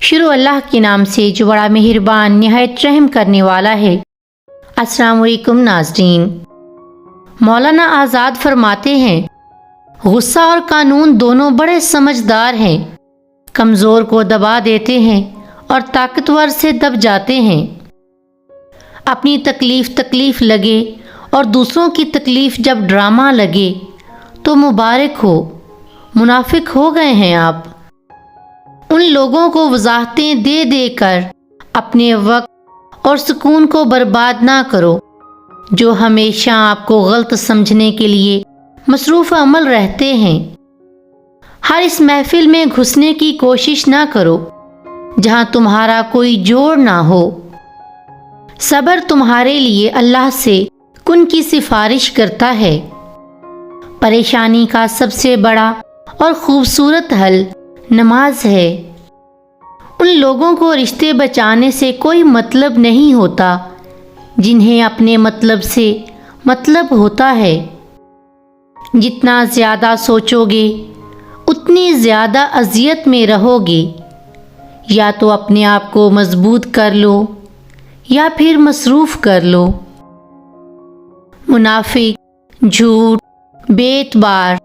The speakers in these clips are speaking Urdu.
شروع اللہ کے نام سے جو بڑا مہربان نہایت رحم کرنے والا ہے۔ السلام علیکم ناظرین۔ مولانا آزاد فرماتے ہیں، غصہ اور قانون دونوں بڑے سمجھدار ہیں، کمزور کو دبا دیتے ہیں اور طاقتور سے دب جاتے ہیں۔ اپنی تکلیف لگے اور دوسروں کی تکلیف جب ڈرامہ لگے تو مبارک ہو، منافق ہو گئے ہیں آپ۔ ان لوگوں کو وضاحتیں دے دے کر اپنے وقت اور سکون کو برباد نہ کرو جو ہمیشہ آپ کو غلط سمجھنے کے لیے مصروف عمل رہتے ہیں۔ ہر اس محفل میں گھسنے کی کوشش نہ کرو جہاں تمہارا کوئی جوڑ نہ ہو۔ صبر تمہارے لیے اللہ سے کن کی سفارش کرتا ہے۔ پریشانی کا سب سے بڑا اور خوبصورت حل نماز ہے۔ ان لوگوں کو رشتے بچانے سے کوئی مطلب نہیں ہوتا جنہیں اپنے مطلب سے مطلب ہوتا ہے۔ جتنا زیادہ سوچو گے اتنی زیادہ اذیت میں رہو گے۔ یا تو اپنے آپ کو مضبوط کر لو یا پھر مصروف کر لو۔ منافق، جھوٹ، بے اعتبار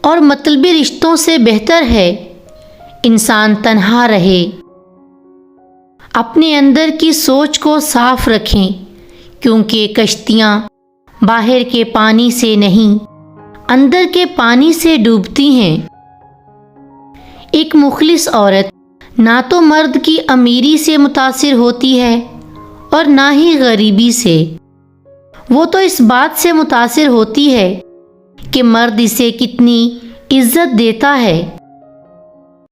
اور مطلبی رشتوں سے بہتر ہے انسان تنہا رہے۔ اپنے اندر کی سوچ کو صاف رکھیں کیونکہ کشتیاں باہر کے پانی سے نہیں اندر کے پانی سے ڈوبتی ہیں۔ ایک مخلص عورت نہ تو مرد کی امیری سے متاثر ہوتی ہے اور نہ ہی غریبی سے۔ وہ تو اس بات سے متاثر ہوتی ہے کہ مرد اسے کتنی عزت دیتا ہے۔